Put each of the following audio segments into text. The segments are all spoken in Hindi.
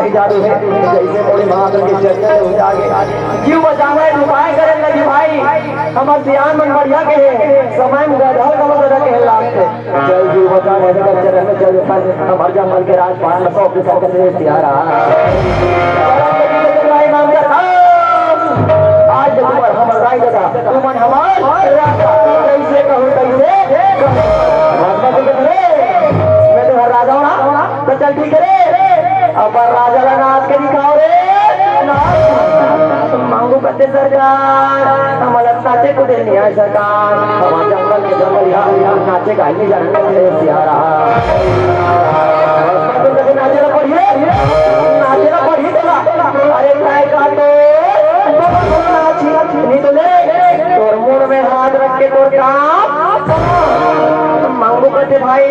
की जादू है जैसे मोरी महादेव के चर्चा हो जागे जीव बचावे उपाय करे लगी भाई हमर ध्यान मन बढ़िया के समय में गधल का मतलब के लागते जय जीव बचावे के चरण में चल पर हमार जंगल के राजपाल सौ के सौ के सियारा नाम का आज तुम्हार हमर राय दादा तुमन हमार राजा कैसे कहूं कैसे मैं तो हर राजा हूं ना तो चल ठीक है अब राजा का नाच के दिखाओ रे मांगू करते सरकार हमारा नाचे को दे नहीं है सरकार हमारे जंगल के जंगल यहाँ नाचे का नहीं जानते सियारा नाचे ना पढ़िए अरे काय का तो नहीं तो ले तोर मुंह में हाथ रख के तोर काम मांगू करते भाई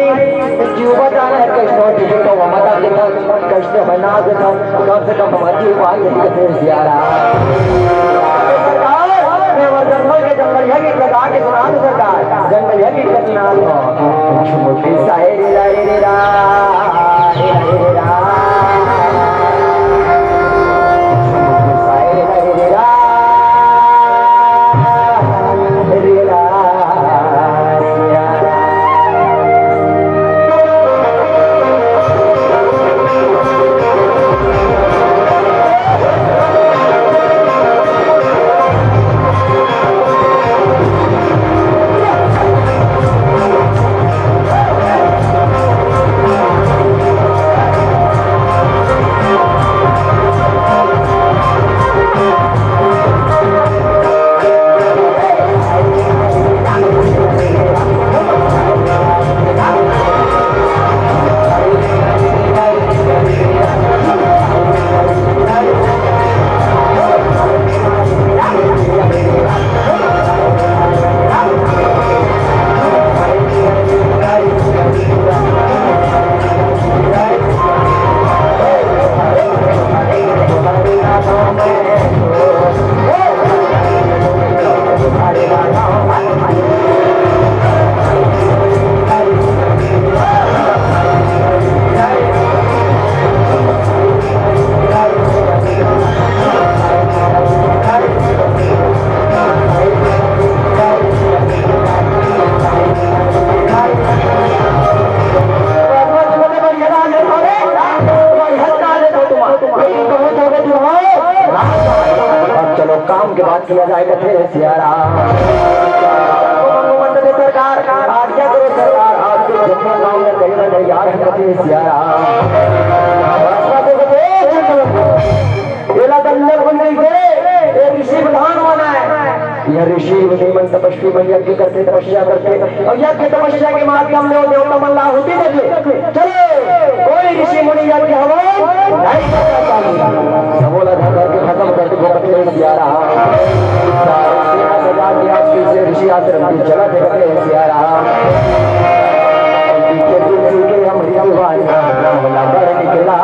जीवा जाना है कैसे तो हमारा देखा कैसे बना देता कम से कम हमारी जीव आई नहीं करते सियारा सरकार मैं वो जंगल के जंगल है कि लगा के सुना दो सरकार जंगल है कि सुना दो मुझे सारे रे रे रा के बात किया जाएगा फिर सियारा सरकार आज्ञा करो सरकार आपके जन्म गांव में कहीं ना कहीं यार है सियारा ऋषि प्रधान होना है यह ऋषि मुनिमन तपस्वी मन यज्ञ करते तपस्या करते और यज्ञ तपस्या के माध्यम में देवता मन आहुति देते चलो कोई ऋषि मुनि यज्ञ हवन नहीं करना चाहिए सबोला धर के खत्म करके भोगते सियारा सजा के आज ऋषि आश्रम की जगह देखते हैं सियारा हम निकला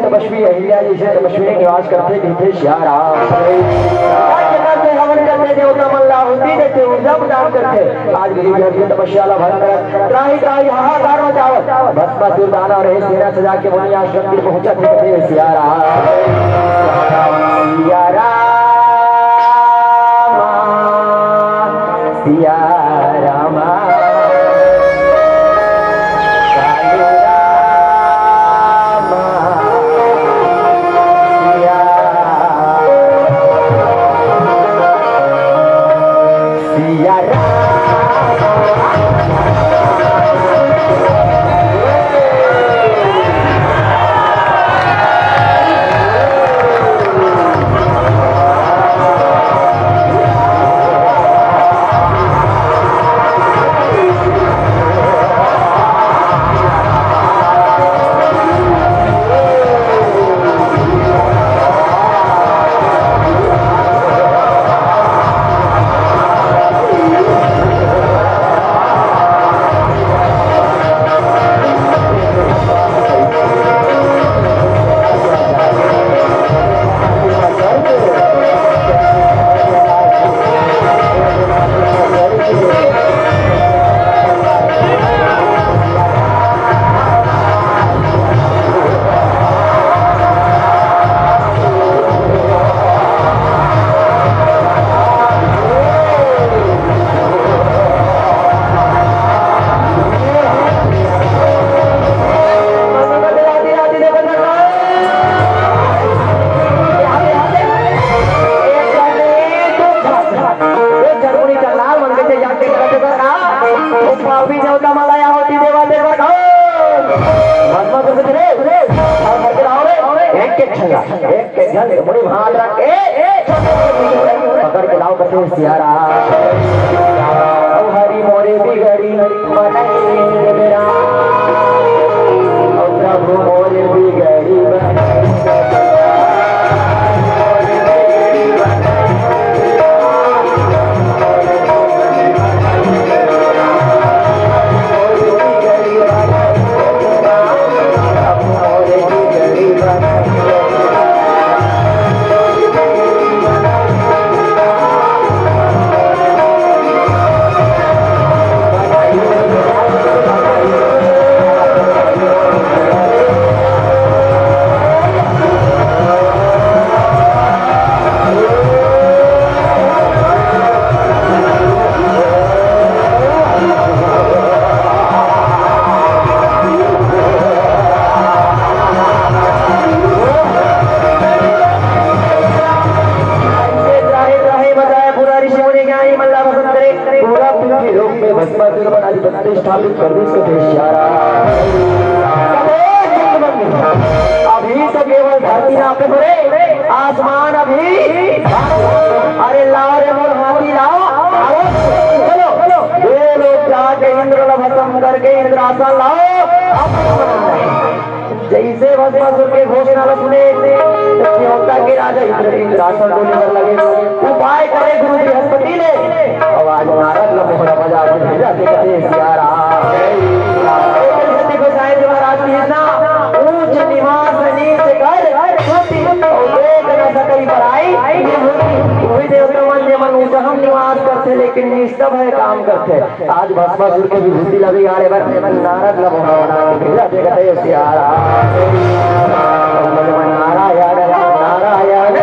तपस्वी अहिल्या जी से तपस्वी निवास करते थे श्यारा हवन करते देवता मन आहुति देते ऊर्जा प्रदान करते आज गरीब की तपस्या भर त्राही त्राही हाहाकार मचावत भस्मा सुल्तान और सेना सजा के मुनि आश्रम में पहुंचते थे सियारा सियारा सियारा पापी देवता मलाया होती देवा देवा भस्मा तो कुछ रे और करके लाओ रे एक के छंगा एक के जल बड़ी हाथ रख पकड़ के लाओ करते सियारा हरी मोरे बिगड़ी मनाई मेरा प्रभु मोरे बिगड़ी स्थापित कर दे अभी तो केवल धरती ना पे भरे आसमान अभी अरे लाओ रे मोर हाथी लाओ चलो दो लोग जाके इंद्र भस्म करके इंद्रासन लाओ जैसे भस्मासुर के घोषणा सुने देवता के राजा इंद्रासन को निकल लगे उपाय करे गुरु बृहस्पति ने आवाज नारद मोहरा बजा के भेजा देखते सियारा को साहिब महाराज की ना ऊंच निवास नीच कर छोटी देख न सकई बड़ाई वही देवता मन जे मन ऊंच हम निवास करते लेकिन निस्तभ है काम करते आज भस्मासुर के विभूति लगी गाड़े पर नारद मोहरा बना के भेजा देखते सियारा नारायण नारायण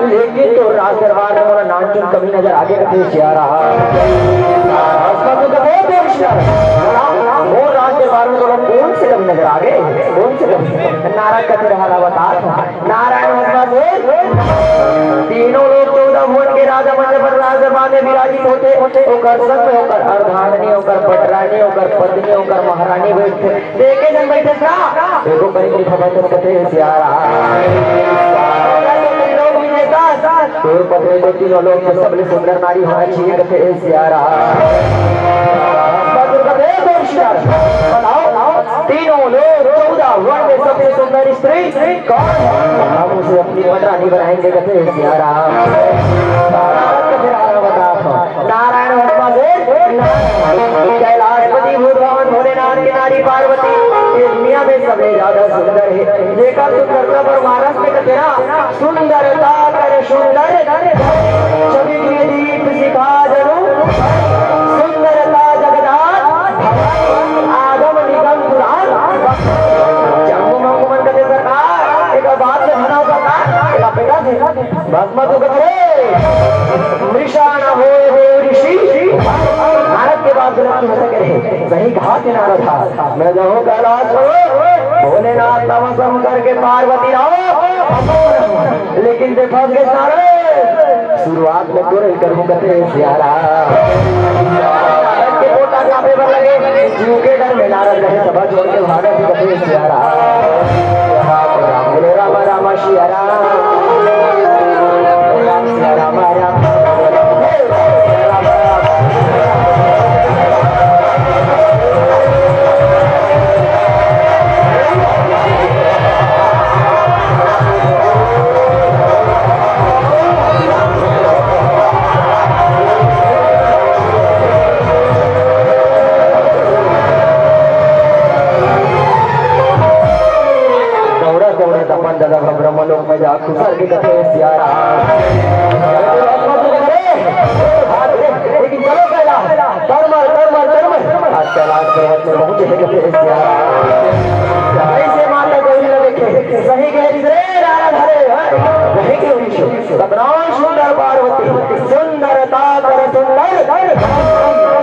लेकिन तो राज दरबार में मोरा नानचुन कभी नजर आगे कथे सियारा वो राज दरबार में मोरा कौन से कभी नजर आगे कौन से कभी नारायण कथे रहा बता नारायण तीनों लोग 14 भुवन के राजा मंडल पर राज दरबार में विराजित होते ओकर संग में ओकर अर्धांगिनी ओकर पटरानी ओकर पत्नी ओकर महारानी बैठते देखे जन बैठे था देखो कहीं की खबर कथे सियारा और पत्नी को तीनों लोग में सबसे सुंदर नारी होना चाहिए कथे सियारा तीनों लोग 14 वन में सबसे सुंदर स्त्री कौन है हम उसे अपनी पटरानी बनाएंगे कथे सियारा नारायण कैलाशपति भूतवाहन भोलेनाथ की नारी पार्वती दुनिया में सबसे ज्यादा सुंदर है जेकर सुंदरता पर मानस में कतेरा सुंदरता कर सुंदर छवि के दीप सिखा जरू सुंदरता जगदार आगम निगम पुराण जम्मू मंगमन कते सरकार एक बात से भना सरकार एक बेटा थे भस्म तो करे मृषा न हो ऋषि भारत के बाद दुनिया में सके सही कहा किनारा था मैं जाऊं कैलाश भोलेनाथ नमस्म करके पार्वती आओ लेकिन देखो के सारे शुरुआत में तो करूं कथे सियारा कहे सभा छोड़ के भागा थी कथे सिया राम बोलो राम राम सिया राम सिया राम राम ब्रह्मलोक में जा खुसर की कथे सिया राम लेकिन चलो पहला आज कैलाश पर्वत में पहुंचे हैं कथे सिया राम ऐसे माता गौरी ने देखे सही गहरी रे रारा धरे वही के विषय सतनाम सुंदर पार्वती सुंदरता कर सुंदर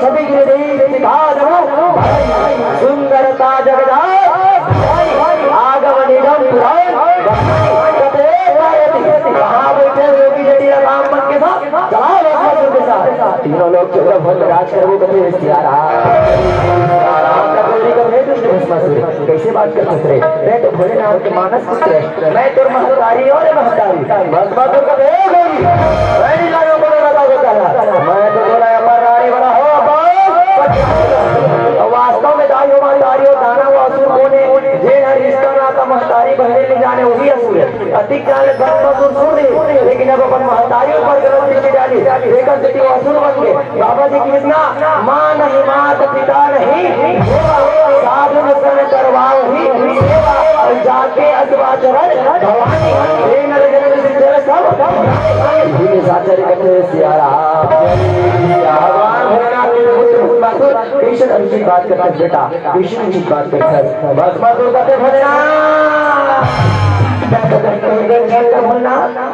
सभी गिरिधि सिखा दो सुंदरता जगदार आगम निगम पुराण कहाँ बैठे योगी जटिया राम बन के साथ चलाओ लोग के साथ तीनों लोग चलो भक्त राज कर वो कभी सिया राम का गौरी का भेद उसने भस्मासुर कैसे बात कर सकते मैं तो भोलेनाथ के मानस पुत्र मैं तो महतारी और महतारी भस्मासुर का भेद गौरी मैं नहीं लाया बोलो लगा होता मैं तो बोला अमर रानी बड़ा हो वास्तव में दाई हो महतारी हो दाना वो असुर कोने जे हर रिश्ता नाता महतारी बहने ले जाने वही असुर है अधिक जाने भस्मासुर छोड़ दे लेकिन अब अपन महतारियों पर गलत दृष्टि डाली लेकर जटी असुर बन गए बाबा जी कृष्णा मां नहीं मात पिता नहीं साधु सन करवाओ ही जाके अद्वाचरण भवानी हे नर जन जल सब भूमि साचर कथे सिया राम भगवान भोलेनाथ के पुत्र भस्मासुर कृष्ण अच्छी बात करते बेटा कृष्ण अच्छी बात करते भस्मासुर कहते भोलेनाथ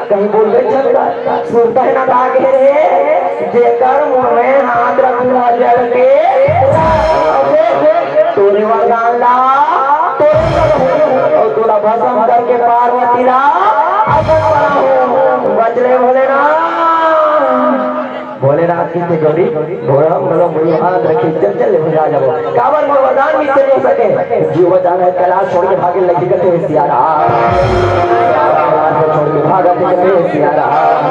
कहीं बोल गए चलता सुनता है ना दागे रे जेकर मुंह में हाथ रखूंगा जल के तोरे वरदान ला और तोरा भस्म करके पार्वती ला बचले भोलेनाथ की थे गौरी भोरम गलो मुझे हाथ रखी चल हो जा जाओ काबर में वरदान भी चल सके जीव बचाना है कैलाश छोड़ के भागे लगी कथे सिया राम कैलाश छोड़ के भागा थे कथे सिया राम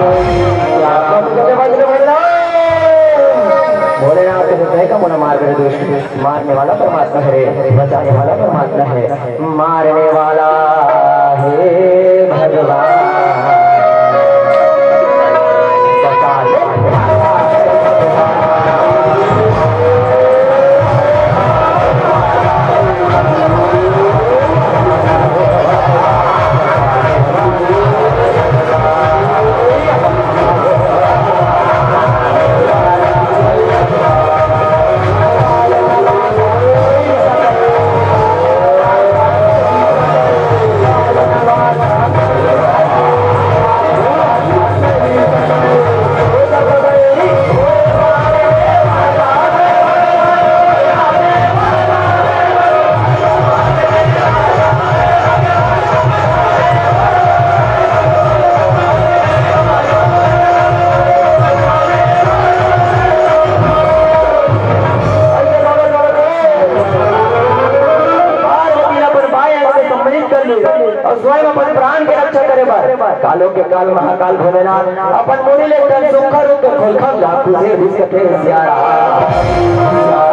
भोलेनाथ के हृदय का मुना मार गए दोस्त मारने वाला परमात्मा है बचाने वाला परमात्मा है मारने वाला है भगवान कालों के काल महाकाल भोलेनाथ अपन मुनि ले तन सुखर रूप खोलखम जाकू से भी कथे सिया राम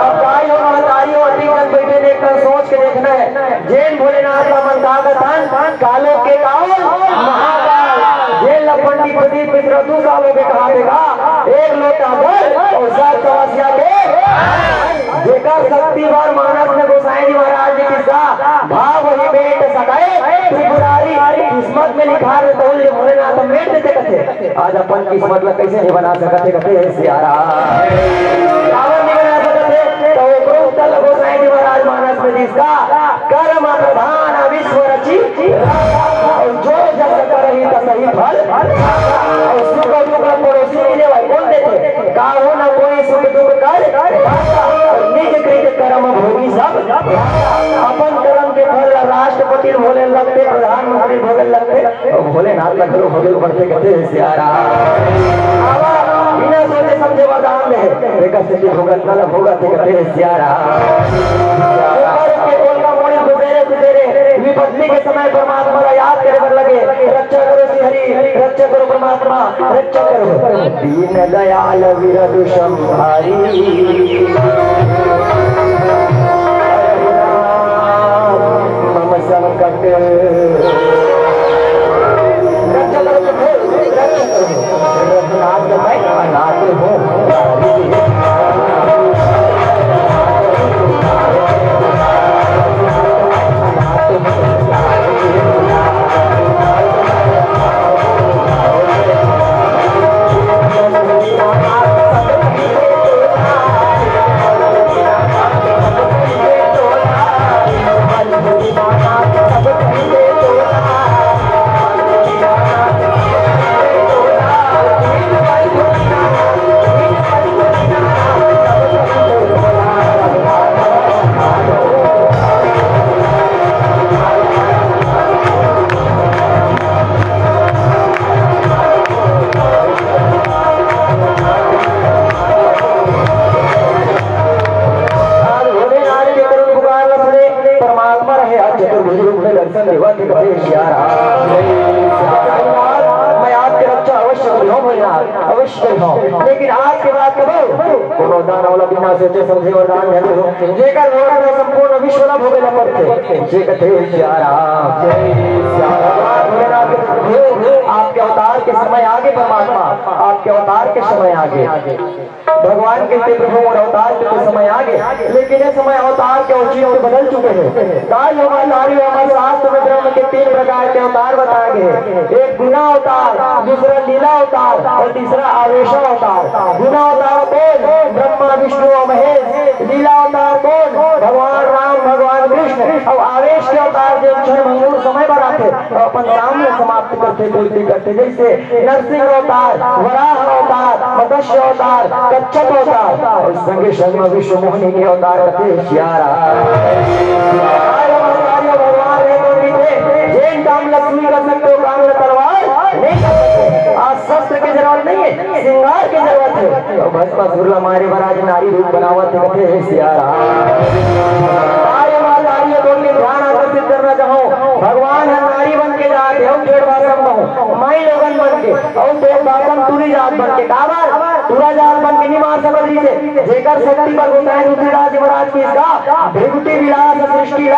अब काय हो महतारी हो अधिक तक बैठे देखकर सोच के देखना है जैन भोलेनाथ का मन कागतान कालों के काल महाकाल जैन लपंडी प्रदीप मिश्र 2 सालों के कहा देगा एक लोटा भर और 7 तपस्या के जेकर शक्तिवान मानस ने गोसाई जी महाराज जी किसका भाव वही बेट सकाए त्रिपुरारी किस्मत में लिखा है तो ये भोलेनाथ मेट देते कथे आज अपन किस्मत ला कैसे नहीं बना सकते कथे सिया राम कावन नहीं बना सकते तो ओकरो तल गोसाई जी महाराज मानस में जिसका कर्म प्रधान विश्व रची और जो जग करही त सही फल और सुख दुख पड़ोसी मिले भाई कौन देते काहो न कोई सुख दुख कर निज कृत कर्म भोगी सब अपन कर्म के फल राष्ट्रपति भोले लगते प्रधानमंत्री भोगे लगते और भोलेनाथ लगलो भोगे बढ़ते कहते सिया राम बिना सोचे समझे वरदान में एक स्थिति भोगत न भोगत कहते सिया राम विपत्ति के समय परमात्मा का याद करे पर लगे, रक्षा करो श्री हरि, रक्षा करो परमात्मा, रक्षा करो। दीन दयाल विरधु संहारी, मम संकट रक्षा करो, रक्षा करो। रघुनाथ मैं अनाथ हूँ, दर्शन देवा के मैं आपकी रक्षा अवश्य अवश्य करूँ, लेकिन आज के बाद कोनो दान वाला बिना सोचे समझे वरदान है जेकर द्वारा में संपूर्ण विश्व लाभ होवे न पड़ते जे कथे सियारा जय सियारा। आपके अवतार के समय आगे परमात्मा, आपके अवतार के समय आगे भगवान कहते प्रभु और अवतार के समय आगे, लेकिन ये समय अवतार के औचित्य बदल चुके हैं। काल हमारे शास्त्र में ब्रह्म के 3 प्रकार के अवतार बताए गए, एक गुना अवतार, दूसरा लीला अवतार और तीसरा आवेश अवतार। गुना अवतार कौन? ब्रह्मा विष्णु और महेश। लीला अवतार कौन? भगवान राम भगवान कृष्ण। और आवेश के अवतार जो क्षण भंगुर समय पर आते और अपन सामने समाप्त करते पूर्ति करते, जैसे नरसिंह अवतार, वराह अवतार, मत्स्य अवतार, कच्छप अवतार और संगे शर्मा विश्व मोहिनी के अवतार कथे सियारा। भगवान है तो जैन काम लक्ष्मी कर सकते हो, काम तलवार नहीं कर सकते। आज शस्त्र की जरूरत नहीं है, श्रृंगार की जरूरत है। तो भस्मासुर हमारे महाराज नारी रूप बनावत कथे सियारा। ध्यान आकर्षित करना चाहो, भगवान है नारी बन के जाते हो, खेड़ बासम कहूँ माई लोगन बन के और देव बासम तुरी जात बन के काबर तुरा जात बन के नहीं मार सकत जी से जेकर शक्ति पर होता है दूसरी राज महाराज की इसका भृगुटी विलास सृष्टि है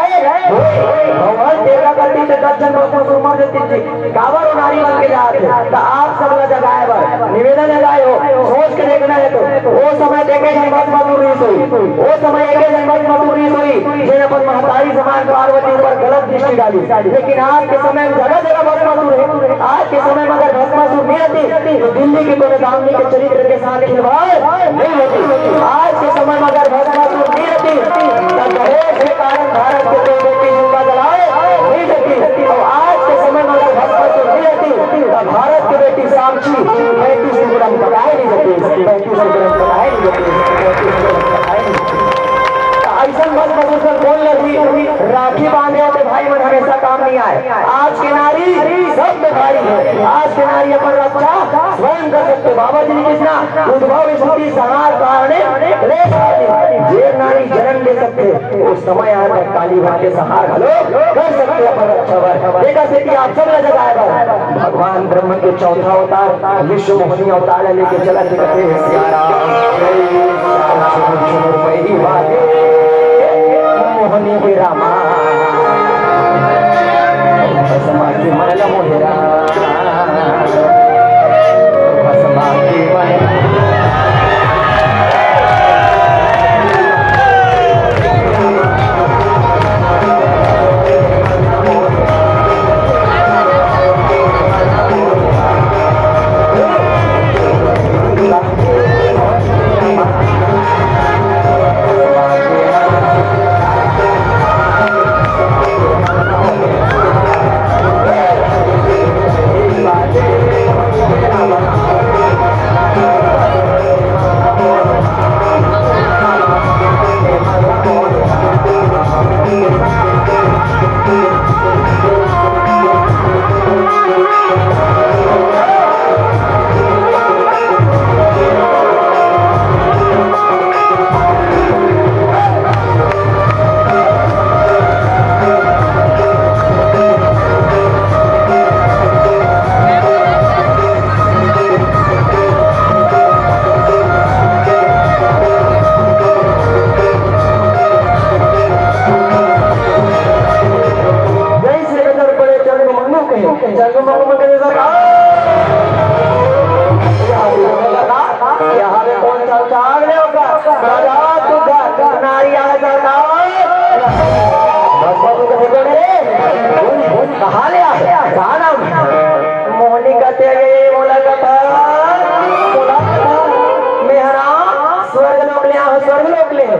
भगवान तेरा करती से दर्शन को सुमर देती थी काबर नारी बन के जाते। तो आप सब लोग जगाए बर निवेदन लगाए हो, सोच के देखना है तो वो समय देखे जन्मत मधुरी सोई, वो समय देखे जन्मत मधुरी सोई जिन अपन महतारी समान पार्वती पर गलत दृष्टि डाली। लेकिन आज के समय में जगह जगह भस्मासुर है। आज के समय में अगर भस्मासुर नहीं रहती तो दिल्ली की कोई दामनी के चरित्र के साथ खिलवाड़ नहीं होती। आज के समय में अगर भस्मासुर नहीं रहती तो दहेज के कारण भारत के दो बेटी जिंदा जलाए नहीं सकती। और आज के समय में अगर भस्मासुर नहीं रहती तो भारत की बेटी साक्षी 35 ग्राम पकाए नहीं सकती, 35 ग्राम पकाए नहीं सकती। ऐसा भस्मासुर से बोल लगी राखी बांधे होते भाई मन हमेशा काम नहीं आए। आज के नारी सब में भाई है, आज के नारी अपन रक्षा स्वयं कर सकते। बाबा जी ने कृष्णा उद्भव स्थिति संहार कारणे जे नारी जन्म ले सकते उस समय आया काली भाई के संहार हलो कर सकते अपन रक्षा। देखा से कि आप सब जगह भगवान ब्रह्म के चौथा अवतार विश्व मोहिनी अवतार लेके चला करते हैं सियारा मोहनी के रामा समाधि मनला मोहिरा समाधि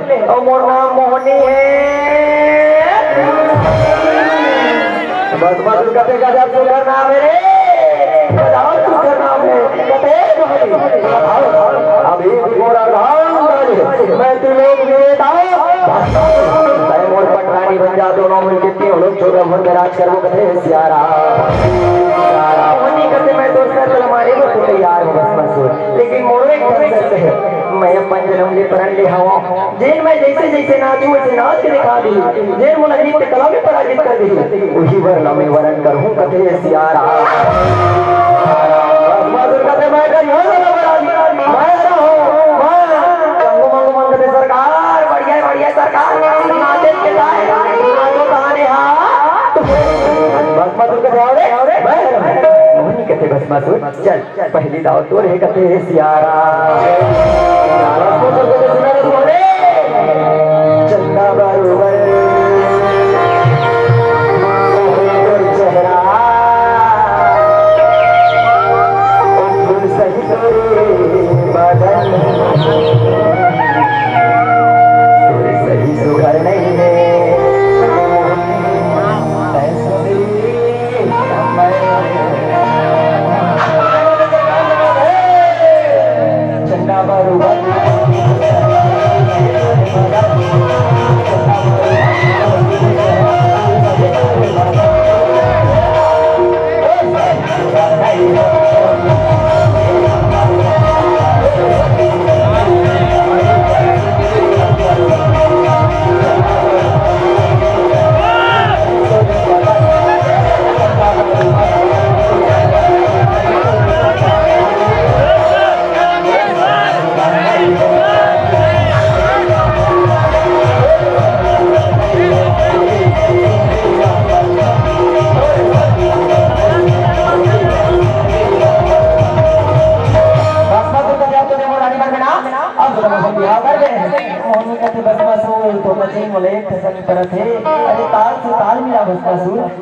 और मोर नाम मोहनी है। बस बस कते गजब सुंदर नाम है रे, गजब सुंदर नाम है कते मोहनी। अभी मोरा नाम मैं त्रिलोक विजेता मोर पटरानी बन जा, दोनों मिलके तीनों लोग छोटा मन में राज करो कथे सियारा मोहनी करते। मैं तो सर मारे को तैयार हूँ बस बस, लेकिन मोर एक शर्त है, मैं पंजरम ले परण ले हवा जेन मैं जैसे जैसे नाचूं वैसे नाच के दिखा दी, जेन मुन अजीत के कला में पराजित कर दी, वही वरना मैं वरण करूं कथे सियारा। बस बस कथे मैं कर यो ना बराजी मैं रहो मैं मंगो मंगो मंगते सरकार बढ़िया बढ़िया सरकार नाचे के लाए नाचो कहानी हां बस बस कथे आओ रे मैं मोहनी कथे बस बस चल पहली दाव तोर है कथे सियारा। चंदा बरोबर चेहरा सही तोरे बदन तोरे सही सुघर नहीं है चंदा बरोबर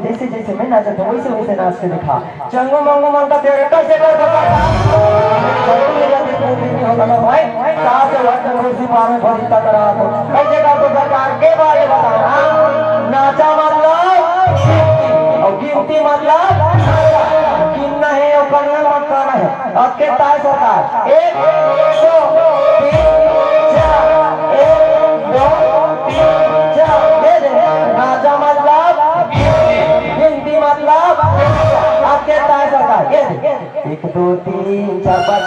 जैसे जैसे मैं नाचत हूँ वैसे वैसे नाच के दिखा। चंगो मंगो मंगा तेरे कैसे कर सरकार के बारे बताना। नाचा मतलब और गिनती मतलब गिनना है और करना मत करना है। अब के ताय सरकार 1 2 3 4 1 2 3 4 नाचा मतलब गिनती मतलब आपके ताय सरकार 1 2 3 4 5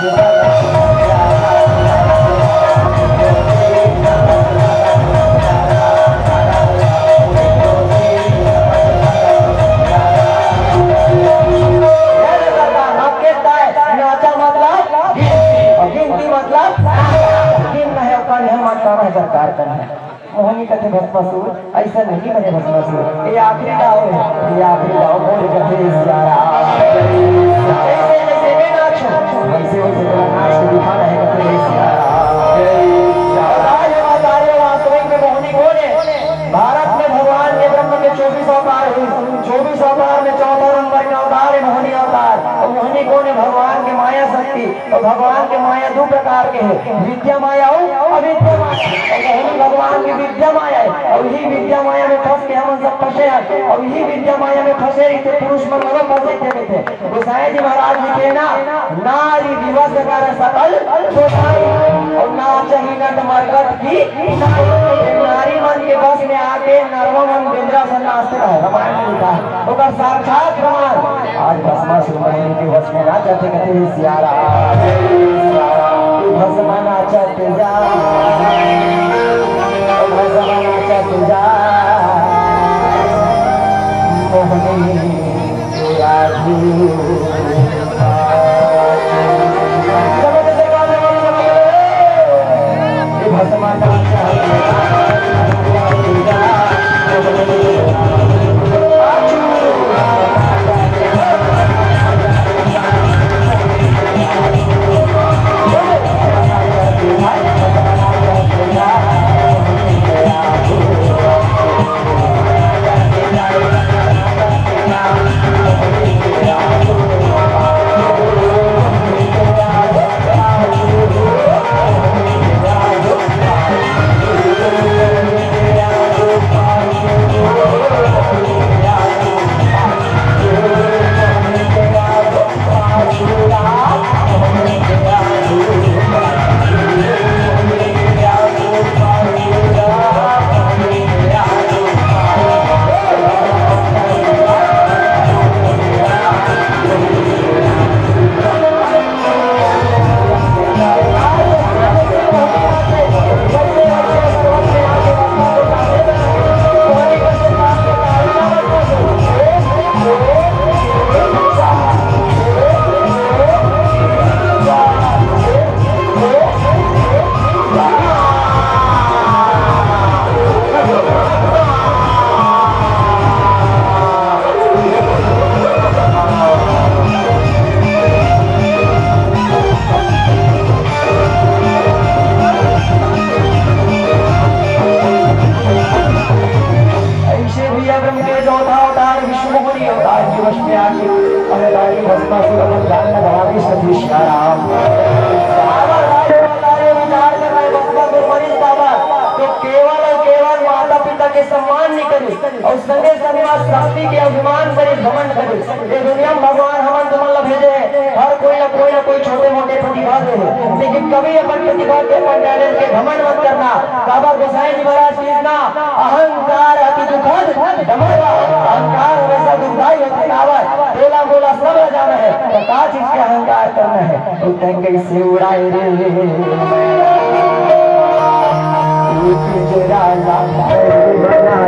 सरकार करना मोहनी कथे भस्मासुर ऐसा नहीं बने भस्मासुर। ये आखिरी दाव है, ये आखिरी दाव बोल कथे सियारा। ऐसे जैसे मैं नाचूं वैसे वैसे तेरा नाच के दिखाना है कथे सियारा। मोहनी कौन है? भारत में भगवान के ब्रह्म के 24 अवतार हुए, 24 अवतार में 14 नंबर का अवतार है मोहनी अवतार। और मोहनी कौन है? भगवान के माया शक्ति। और भगवान के माया 2 प्रकार के है, विद्या माया और अविद्या माया। भगवान की विद्या माया है और यही विद्या माया में फंस के हम सब फंसे हैं। और यही विद्या माया में फंसे थे पुरुष मन फंसे थे। गोसाई जी महाराज जी के ना नारी दिवस कर सकल और ना चाहिए नट मरकट की नारी मन के बस में आके नरवा मन बिंद्रासन नाचते रहे। रामायण में लिखा है ओकर साक्षात प्रमाण आज भस्मासुर मोहनी के वश में ना जाते कहते सियारा भस्मा नाचते जा भस्मा नाचते जा मोहनी राजू भस्मा नाचते जा वश में आके अरे लाली भस्मासुर अमर जान में भवानी सती सीताराम विचार कर रहे भस्मासुर मरी बाबा तो केवल और केवल माता पिता के सम्मान नहीं करे और संगे संगे शक्ति के अभिमान करे घमंड करे। ये दुनिया में भगवान हमन तुमन भेजे हर कोई ना कोई छोटे मोटे प्रतिभा दे लेकिन कभी अपन प्रतिभा के अपन टैलेंट के घमंड मत करना। बाबा गोसाई जी महाराज कृष्णा अहंकार अति दुखद दमड़ा अहंकार हमेशा दुखदाई होता है। बोला बोला सब जाना है तो का चीज के अहंकार करना है तो कैसे उड़ाए रे पिंजरा बना